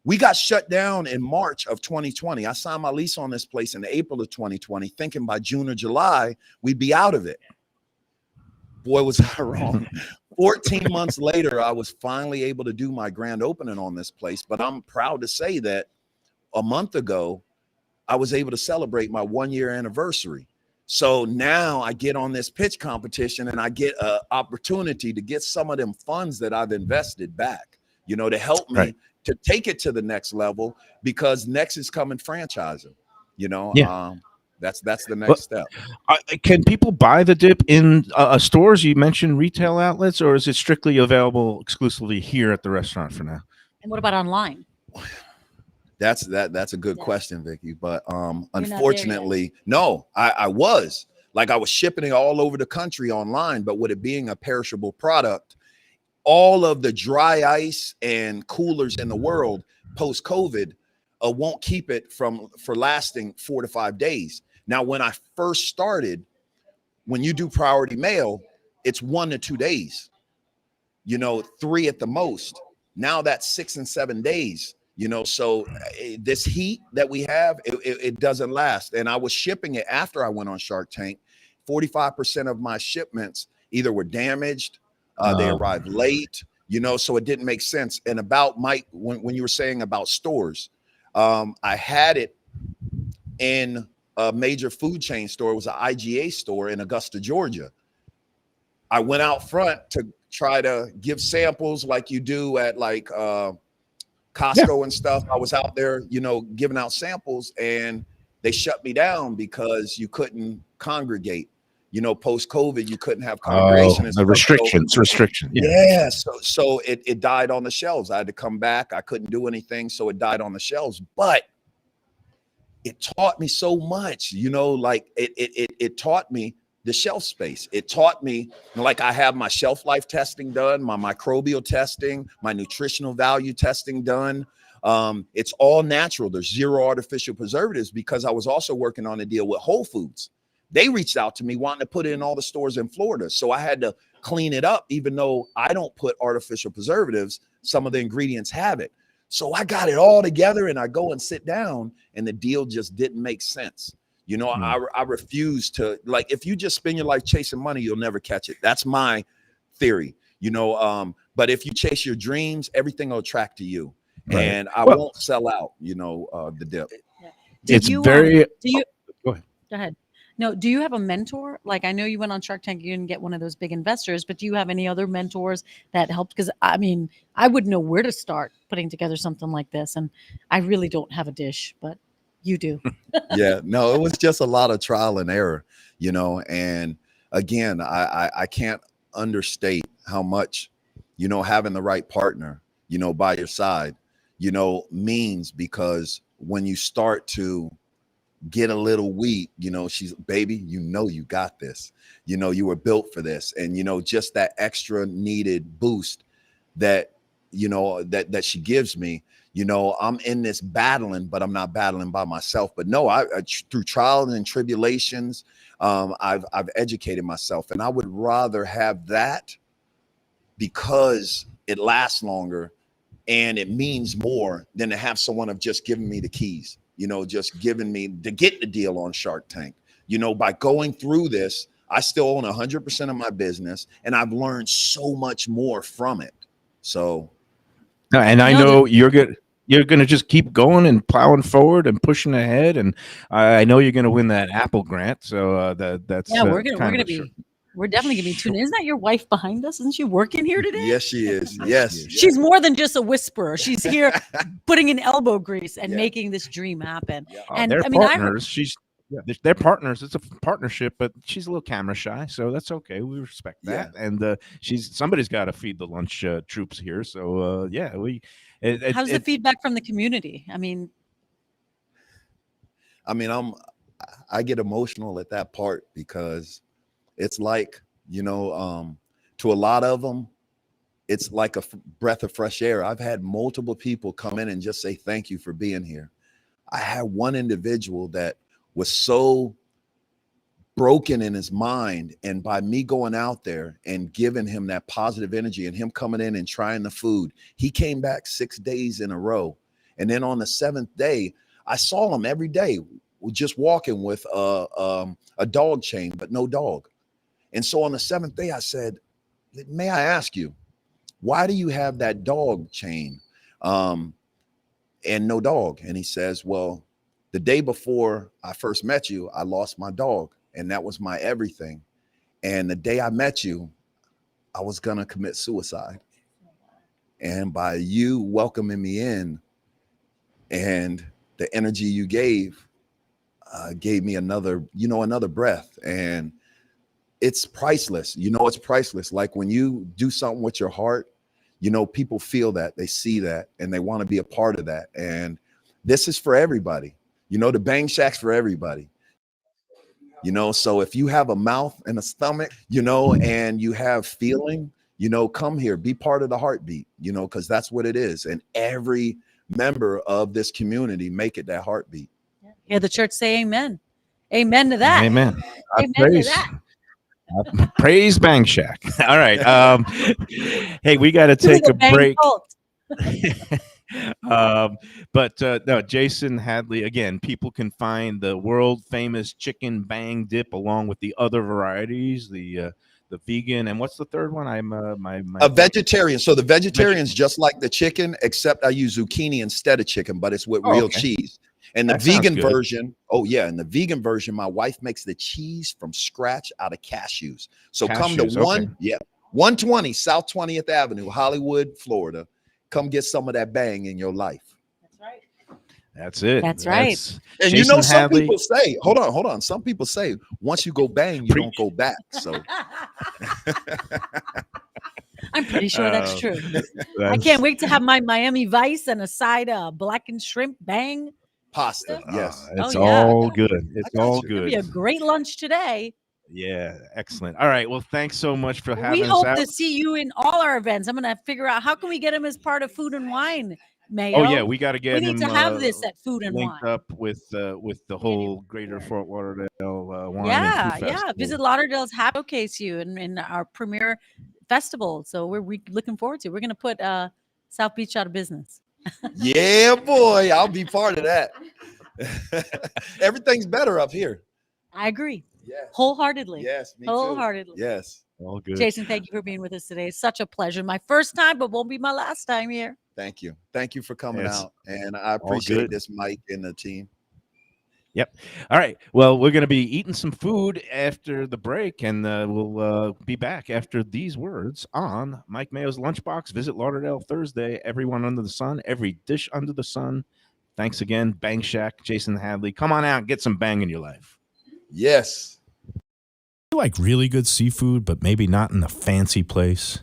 F: We got shut down in March of 2020. I signed my lease on this place in April of 2020, thinking by June or July, we'd be out of it. Boy, was I wrong. 14 months later, I was finally able to do my grand opening on this place. But I'm proud to say that a month ago, I was able to celebrate my 1-year anniversary. So now I get on this pitch competition and I get an opportunity to get some of them funds that I've invested back, to help me to take it to the next level, because next is coming franchising, that's the next step.
C: Can people buy the dip in stores? You mentioned retail outlets, or is it strictly available exclusively here at the restaurant for now?
D: And what about online?
F: That's a good question, Vicky. But unfortunately, no, I was shipping it all over the country online, but with it being a perishable product, all of the dry ice and coolers in the world post-COVID won't keep it for lasting 4 to 5 days. Now, when I first started, when you do priority mail, it's 1 to 2 days, 3 at the most. Now that's 6 and 7 days. So this heat that we have, it doesn't last. And I was shipping it after I went on Shark Tank. 45% of my shipments either were damaged, they arrived late, so it didn't make sense. And about Mike, when you were saying about stores, I had it in a major food chain store. It was an IGA store in Augusta, Georgia. I went out front to try to give samples like you do at Costco and stuff. I was out there, giving out samples, and they shut me down because you couldn't congregate. Post COVID, you couldn't have congregation.
C: The restrictions.
F: Yeah. So it died on the shelves. I had to come back. I couldn't do anything, so it died on the shelves. But it taught me so much. It taught me the shelf space. It taught me, I have my shelf life testing done, my microbial testing, my nutritional value testing done. It's all natural. There's 0 artificial preservatives, because I was also working on a deal with Whole Foods. They reached out to me wanting to put it in all the stores in Florida. So I had to clean it up. Even though I don't put artificial preservatives, some of the ingredients have it. So I got it all together, and I go and sit down, and the deal just didn't make sense. I refuse to, if you just spend your life chasing money, you'll never catch it. That's my theory, but if you chase your dreams, everything will attract to you. Right. And I won't sell out, the dip.
D: Go ahead. No, do you have a mentor? I know you went on Shark Tank, you didn't get one of those big investors, but do you have any other mentors that helped? Because I wouldn't know where to start putting together something like this. And I really don't have a dish, but you do.
F: Yeah, no, it was just a lot of trial and error, and again, I can't understate how much, having the right partner, by your side, means, because when you start to get a little weak, she's, baby, you got this, you were built for this. And, just that extra needed boost that, that she gives me, I'm in this battling, but I'm not battling by myself. But no, I through trials and tribulations, I've educated myself, and I would rather have that, because it lasts longer and it means more than to have someone of just giving me the keys, just giving me to get the deal on Shark Tank. By going through this, I still own 100% of my business, and I've learned so much more from it. So,
C: and I know you're good. You're going to just keep going and plowing forward and pushing ahead. And I know you're going to win that Apple grant. So that's
D: we're definitely going to be tuned in. Isn't that your wife behind us? Isn't she working here today?
F: Yes, she is. Yes.
D: She's more than just a whisperer. She's here putting in elbow grease and making this dream happen. Yeah.
C: And they're partners. They're partners. It's a partnership, but she's a little camera shy, so that's okay. We respect that. Yeah. And somebody's got to feed the lunch troops here. So
D: how's the feedback from the community?
F: I get emotional at that part, because it's like, to a lot of them, it's like a breath of fresh air. I've had multiple people come in and just say, thank you for being here. I had one individual that was so broken in his mind. And by me going out there and giving him that positive energy and him coming in and trying the food, he came back 6 days in a row. And then on the 7th day, I saw him every day just walking with a dog chain, but no dog. And so on the 7th day, I said, may I ask you, why do you have that dog chain and no dog? And he says, well, the day before I first met you, I lost my dog, and that was my everything. And the day I met you, I was going to commit suicide. And by you welcoming me in and the energy you gave me another breath. And it's priceless. It's priceless. Like when you do something with your heart, people feel that, they see that, and they want to be a part of that. And this is for everybody. The Bang Shack's for everybody. So if you have a mouth and a stomach, and you have feeling, come here, be part of the heartbeat, because that's what it is. And every member of this community make it that heartbeat.
D: Yeah, the church say amen. Amen to that.
C: Amen.
D: Amen
C: Praise.
D: to that.
C: Praise Bang Shack. All right. Hey, we got to take a break. No, Jason Hadley, again, people can find the world famous chicken bang dip along with the other varieties, the vegan, and what's the third one? I'm a
F: vegetarian. So the vegetarian's just like the chicken, except I use zucchini instead of chicken, but it's with real cheese. And the vegan version, in the vegan version, my wife makes the cheese from scratch out of cashews. So come to 120 South 20th Avenue, Hollywood, Florida. Come get some of that bang in your life.
D: That's right.
C: That's it.
D: That's right.
F: And
C: Jason
F: some
C: Hadley.
F: people say, hold on. Some people say once you go bang, you don't go back. So
D: I'm pretty sure that's true. I can't wait to have my Miami Vice and a side of blackened shrimp bang
F: pasta. Yes.
C: It's all good. It's all good.
D: It'll be a great lunch today.
C: Yeah, excellent. All right. Well, thanks so much for having us.
D: We hope
C: out.
D: to see you in all our events. I'm going to figure out how can we get him as part of Food and Wine, Mayo.
C: Oh yeah, we got to get him.
D: We need to have this at Food and
C: linked
D: Wine.
C: up with the whole Greater Fort Lauderdale wine.
D: Yeah,
C: and food
D: yeah.
C: festival.
D: Visit Lauderdale's happy showcase you in our premier festival. So we're looking forward to it. We're going to put South Beach out of business.
F: Yeah, boy, I'll be part of that. Everything's better up here.
D: I agree.
F: Yes.
D: Wholeheartedly.
F: Yes, me
D: wholeheartedly.
F: too. Yes.
C: All good.
D: Jason, thank you for being with us today. It's such a pleasure. My first time, but won't be my last time here.
F: Thank you. Thank you for coming
C: Yes.
F: out. And I appreciate this, Mike and the team.
C: Yep. All right. Well, we're going to be eating some food after the break, and we'll be back after these words on Mike Mayo's Lunchbox. Visit Lauderdale Thursday. Everyone under the sun, every dish under the sun. Thanks again, Bang Shack, Jason Hadley. Come on out and get some bang in your life.
F: Yes.
C: You like really good seafood, but maybe not in a fancy place?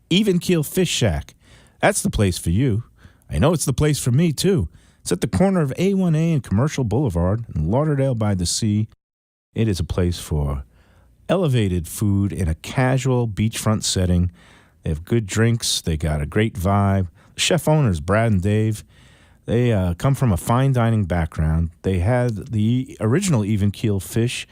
C: Even Keel Fish Shack. That's the place for you. I know it's the place for me, too. It's at the corner of A1A and Commercial Boulevard in Lauderdale by the Sea. It is a place for elevated food in a casual beachfront setting. They have good drinks. They got a great vibe. Chef owners, Brad and Dave, they come from a fine dining background. They had the original Even Keel Fish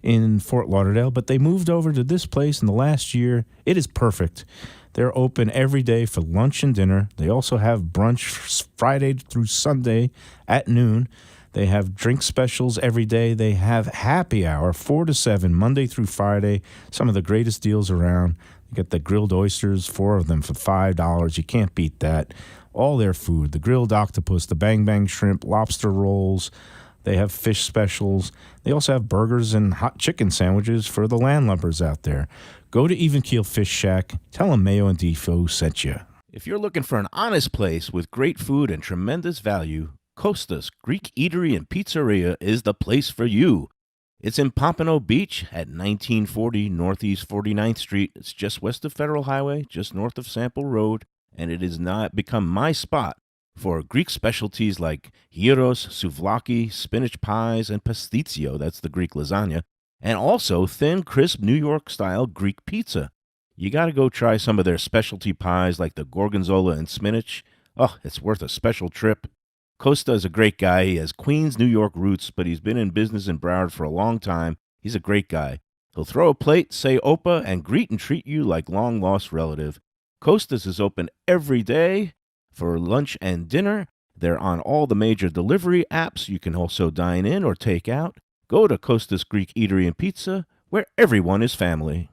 C: in Fort Lauderdale, but they moved over to this place in the last year. It is perfect. They're open every day for lunch and dinner. They also have brunch Friday through Sunday at noon. They have drink specials every day. They have happy hour 4 to 7, Monday through Friday. Some of the greatest deals around. You get the grilled oysters, 4 of them for $5. You can't beat that. All their food, the grilled octopus, the bang bang shrimp, lobster rolls. They have fish specials. They also have burgers and hot chicken sandwiches for the landlubbers out there. Go to Even Keel Fish Shack. Tell them Mayo and Defoe sent you. If you're looking for an honest place with great food and tremendous value, Costas Greek Eatery and Pizzeria is the place for you. It's in Pompano Beach at 1940 Northeast 49th Street. It's just west of Federal Highway, just north of Sample Road, and it has not become my spot for Greek specialties like gyros, souvlaki, spinach pies, and pastitsio, that's the Greek lasagna, and also thin, crisp New York-style Greek pizza. You got to go try some of their specialty pies like the gorgonzola and spinach. Oh, it's worth a special trip. Costa is a great guy. He has Queens, New York roots, but he's been in business in Broward for a long time. He's a great guy. He'll throw a plate, say Opa, and greet and treat you like long-lost relative. Costas is open every day for lunch and dinner. They're on all the major delivery apps. You can also dine in or take out. Go to Costas Greek Eatery and Pizza, where everyone is family.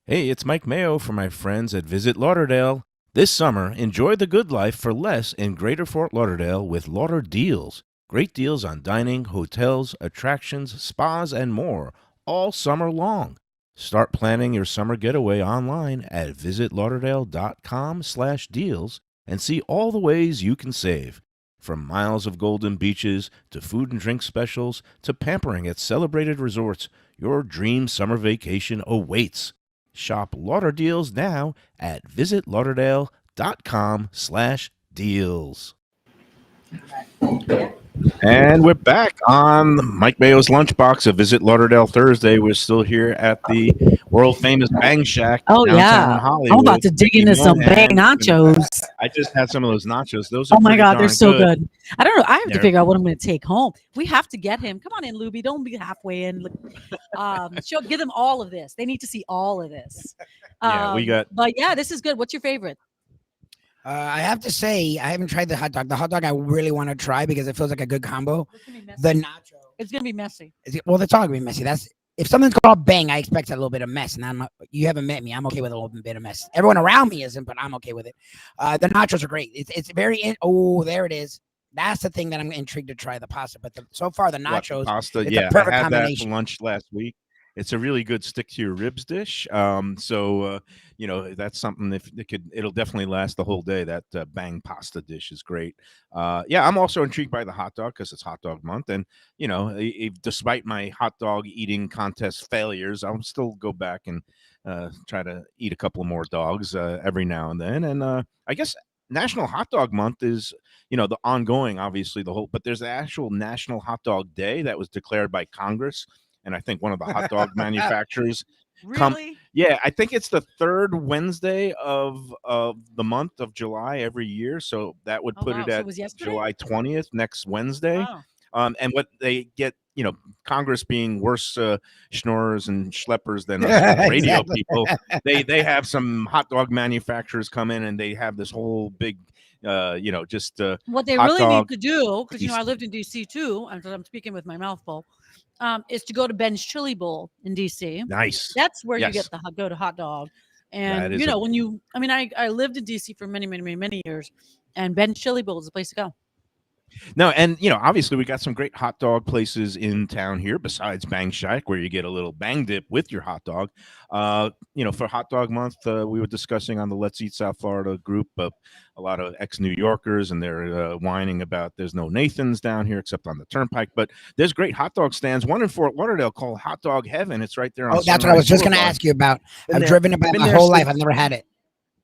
C: Hey, it's Mike Mayo for my friends at Visit Lauderdale. This summer, enjoy the good life for less in Greater Fort Lauderdale with Lauder Deals. Great deals on dining, hotels, attractions, spas, and more, all summer long. Start planning your summer getaway online at visitlauderdale.com/deals and see all the ways you can save. From miles of golden beaches to food and drink specials to pampering at celebrated resorts, your dream summer vacation awaits. Shop Lauder Deals now at visitlauderdale.com/deals. And we're back on Mike Mayo's Lunchbox, a Visit Lauderdale Thursday. We're still here at the world famous Bang Shack.
D: Oh
C: downtown
D: yeah,
C: Hollywood.
D: I'm about to dig
C: Neki
D: into some
C: Mohan.
D: bang nachos.
C: I just had some of those nachos. Those are
D: Oh my
C: pretty
D: god, they're
C: darn
D: so good. I don't know. I have to
C: They're-
D: figure out what I'm going to take home. We have to get him. Come on in, Luby. Don't be halfway in. Give them all of this. They need to see all of this.
C: Yeah, we got.
D: But yeah, this is good. What's your favorite?
G: I have to say, I haven't tried the hot dog. The hot dog I really want to try because it feels like a good combo. The nacho.
D: It's gonna be messy.
G: Well, it's all gonna be messy. That's if something's called bang, I expect a little bit of mess. And you haven't met me. I'm okay with a little bit of mess. Everyone around me isn't, but I'm okay with it. The nachos are great. It's very. Oh, there it is. That's the thing that I'm intrigued to try, the pasta. But so far, the nachos.
C: Pasta.
G: It's
C: Yeah,
G: a perfect
C: I had that
G: combination.
C: for lunch last week. It's a really good stick to your ribs dish. That's something it'll definitely last the whole day. That bang pasta dish is great. I'm also intrigued by the hot dog because it's hot dog month. And, despite my hot dog eating contest failures, I'll still go back and try to eat a couple more dogs every now and then. And I guess National Hot Dog Month is, the ongoing, obviously, but there's the actual National Hot Dog Day that was declared by Congress. And I think one of the hot dog manufacturers
D: Really?
C: I think it's the third Wednesday of the month of July every year. So that would put it
D: So
C: at
D: it was yesterday?
C: July 20th, next Wednesday.
D: Wow.
C: And what they get, Congress being worse schnorrers and schleppers than us radio people, they have some hot dog manufacturers come in and they have this whole big,
D: What they
C: hot
D: really
C: dog
D: need to do, because
C: piece.
D: I lived in DC too, and I'm speaking with my mouth full, is to go to Ben's Chili Bowl in DC.
C: Nice.
D: That's where you
C: Yes.
D: get the go to hot dog.
C: That
D: And
C: is
D: I lived in DC for many, many, many, many years, and Ben's Chili Bowl is the place to go.
C: No, and obviously we got some great hot dog places in town here besides Bang Shack, where you get a little bang dip with your hot dog. For Hot Dog Month, we were discussing on the Let's Eat South Florida group a lot of ex-New Yorkers, and they're whining about there's no Nathan's down here except on the Turnpike. But there's great hot dog stands. One in Fort Lauderdale called Hot Dog Heaven. It's right there on.
G: Oh, that's what I was just going to
C: Boulevard.
G: ask you about. I've
C: there-
G: driven about
C: been
G: my
C: there
G: whole life.
C: since-
G: I've never had it.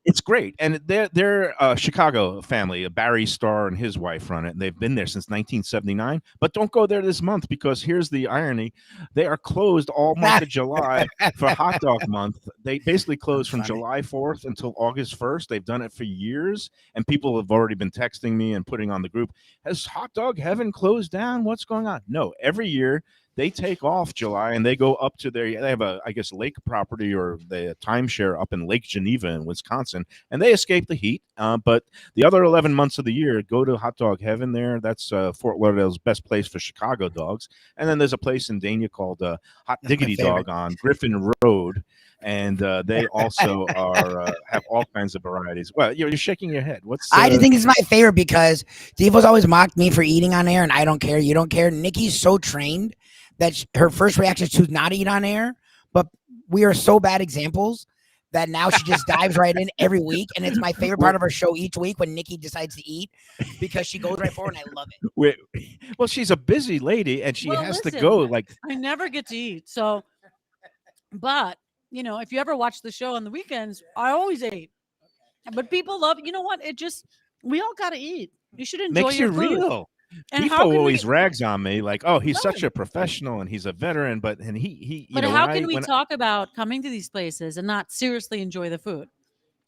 C: It's great, and they're a Chicago family. Barry Starr and his wife run it, and they've been there since 1979. But don't go there this month because here's the irony: they are closed all month of July for Hot Dog Month. They basically close from July 4th until August 1st. They've done it for years, and people have already been texting me and putting on the group, "Has Hot Dog Heaven closed down? What's going on?" No, every year they take off July and they go up to they have a lake property or the timeshare up in Lake Geneva in Wisconsin, and they escape the heat. But the other 11 months of the year, go to Hot Dog Heaven there. That's Fort Lauderdale's best place for Chicago dogs. And then there's a place in Dania called Hot Diggity Dog on Griffin Road. And they also have all kinds of varieties. Well, you're shaking your head.
G: I just think it's my favorite because Devo's always mocked me for eating on air, and I don't care. You don't care. Nikki's so trained that her first reaction is to not eat on air, but we are so bad examples that now she just dives right in every week, and it's my favorite part of her show each week when Nikki decides to eat because she goes right forward, and I love it.
C: Well, she's a busy lady, and she has to
D: listen,
C: go like.
D: I never get to eat, so. But if you ever watch the show on the weekends, I always ate. But people love. You know what? We all got to eat. You should enjoy
C: Makes
D: your
C: you
D: food.
C: real.
D: And
C: Bifo
D: how can
C: always
D: we,
C: rags on me like, oh, he's such a professional and he's a veteran, but he
D: But how can we talk about coming to these places and not seriously enjoy the food?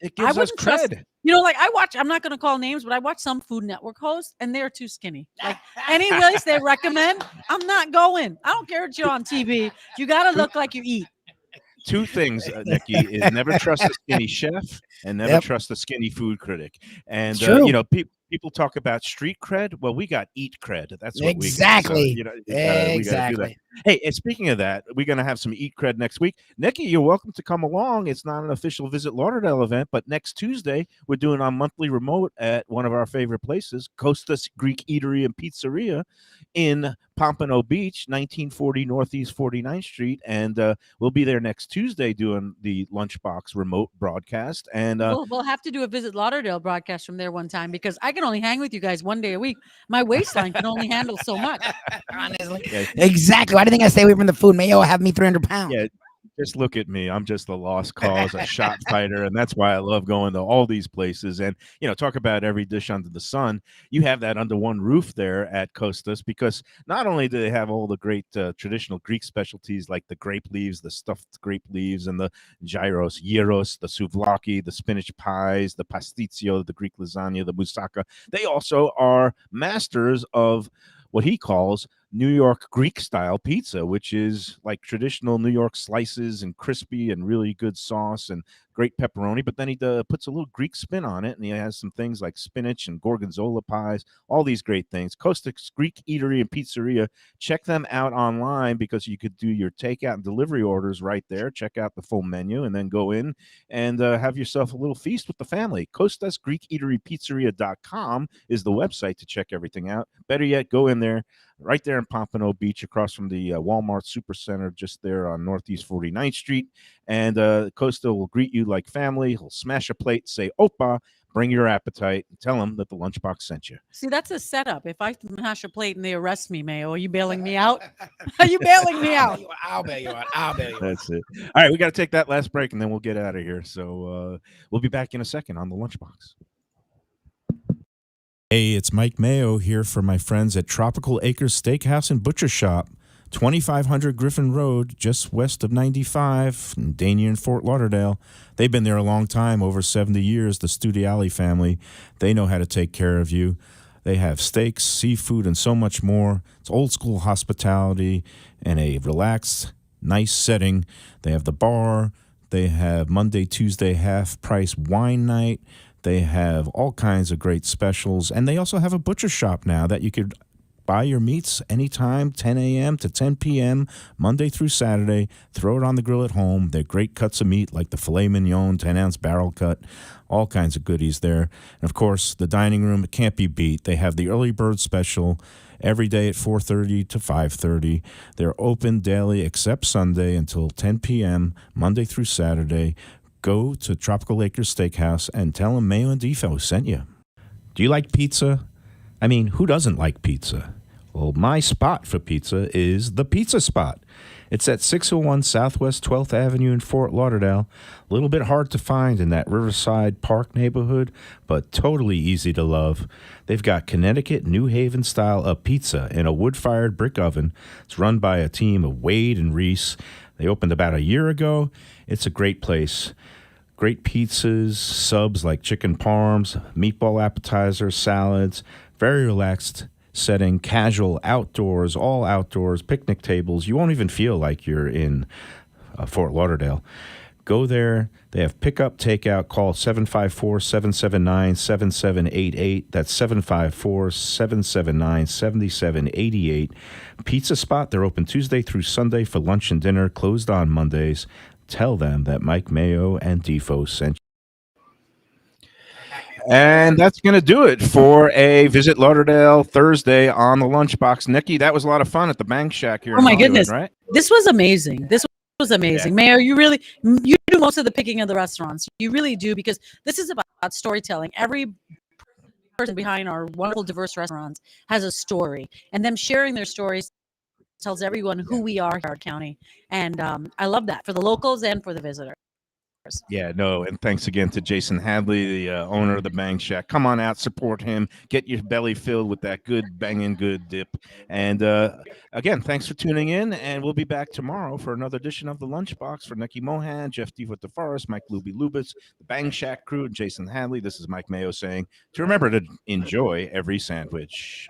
C: It
D: I
C: gives us
D: wouldn't trust.
C: cred.
D: Like I watch. I'm not going to call names, but I watch some Food Network hosts, and they're too skinny. Like anyways, they recommend. I'm not going. I don't care if you're on TV. You got to look like you eat.
C: Two things, Nikki, is never trust a skinny chef and never
G: Yep.
C: trust a skinny food critic. And
G: It's true.
C: people talk about street cred. Well, we got eat cred. That's what
G: Exactly.
C: we got. So, we got to do that.
G: Exactly.
C: Hey, and speaking of that, we're going to have some eat cred next week. Nikki, you're welcome to come along. It's not an official Visit Lauderdale event, but next Tuesday we're doing our monthly remote at one of our favorite places, Costas Greek Eatery and Pizzeria in Pompano Beach, 1940 Northeast 49th Street, and we'll be there next Tuesday doing the Lunchbox remote broadcast. And
D: We'll have to do a Visit Lauderdale broadcast from there one time because I can only hang with you guys one day a week. My waistline can only handle so much.
G: Honestly.
C: Yeah.
G: Exactly. Why do you think I stay away from the food? Mayo will have me 300 pounds.
C: Yeah, just look at me. I'm just a lost cause, a shot fighter, and that's why I love going to all these places. And talk about every dish under the sun. You have that under one roof there at Costas, because not only do they have all the great traditional Greek specialties like the grape leaves, the stuffed grape leaves, and the gyros, the souvlaki, the spinach pies, the pasticcio, the Greek lasagna, the moussaka. They also are masters of what he calls New York Greek style pizza, which is like traditional New York slices and crispy and really good sauce and great pepperoni. But then he puts a little Greek spin on it, and he has some things like spinach and gorgonzola pies, all these great things. Costas Greek Eatery and Pizzeria. Check them out online because you could do your takeout and delivery orders right there. Check out the full menu and then go in and have yourself a little feast with the family. Costas Greek Eatery Pizzeria.com is the website to check everything out. Better yet, go in there. Right there in Pompano Beach, across from the Walmart Supercenter, just there on Northeast 49th Street. And Costa will greet you like family. He'll smash a plate, say, Opa, bring your appetite, and tell him that the Lunchbox sent you.
D: See, that's a setup. If I smash a plate and they arrest me, Mayo, are you bailing me out? Are you bailing me out?
G: I'll bail you out. I'll bail you out.
C: That's it. All right, we got to take that last break, and then we'll get out of here. So we'll be back in a second on the Lunchbox. Hey, it's Mike Mayo here for my friends at Tropical Acres Steakhouse and Butcher Shop, 2500 Griffin Road, just west of 95 in Dania and Fort Lauderdale. They've been there a long time, over 70 years, the Studiali family. They know how to take care of you. They have steaks, seafood, and so much more. It's old school hospitality and a relaxed, nice setting. They have the bar. They have Monday, Tuesday half-price wine night. They have all kinds of great specials, and they also have a butcher shop now that you could buy your meats anytime, 10 a.m. to 10 p.m., Monday through Saturday. Throw it on the grill at home. They're great cuts of meat like the filet mignon, 10-ounce barrel cut, all kinds of goodies there. And, of course, the dining room, it can't be beat. They have the early bird special every day at 4:30 to 5:30. They're open daily except Sunday until 10 p.m., Monday through Saturday. Go to Tropical Acres Steakhouse and tell them Mayo and Defo sent you. Do you like pizza? I mean, who doesn't like pizza? Well, my spot for pizza is the Pizza Spot. It's at 601 Southwest 12th Avenue in Fort Lauderdale. A little bit hard to find in that Riverside Park neighborhood, but totally easy to love. They've got Connecticut New Haven style of pizza in a wood-fired brick oven. It's run by a team of Wade and Reese. They opened about a year ago. It's a great place. Great pizzas, subs like chicken parms, meatball appetizers, salads, very relaxed setting, casual, outdoors, all outdoors, picnic tables. You won't even feel like you're in Fort Lauderdale. Go there. They have pickup, takeout. Call 754-779-7788. That's 754-779-7788. Pizza Spot. They're open Tuesday through Sunday for lunch and dinner, closed on Mondays. Tell them that Mike Mayo and Defo sent you. And that's going to do it for a Visit Lauderdale Thursday on the Lunchbox. Nikki, that was a lot of fun at the Bang Shack here.
D: Oh, my
C: Hollywood,
D: goodness.
C: Right?
D: This was amazing. This was amazing. Mayor, you do most of the picking of the restaurants. You really do, because this is about storytelling. Every person behind our wonderful, diverse restaurants has a story, and them sharing their stories tells everyone who we are here at County. And I love that for the locals and for the visitor.
C: Yeah, no, and thanks again to Jason Hadley, the owner of the Bang Shack. Come on out, support him, get your belly filled with that good banging good dip. And again, thanks for tuning in, and we'll be back tomorrow for another edition of the Lunchbox for Neki Mohan, Jeff Devote DeForest, Mike Luby Lubitz, the Bang Shack crew, and Jason Hadley. This is Mike Mayo saying to remember to enjoy every sandwich.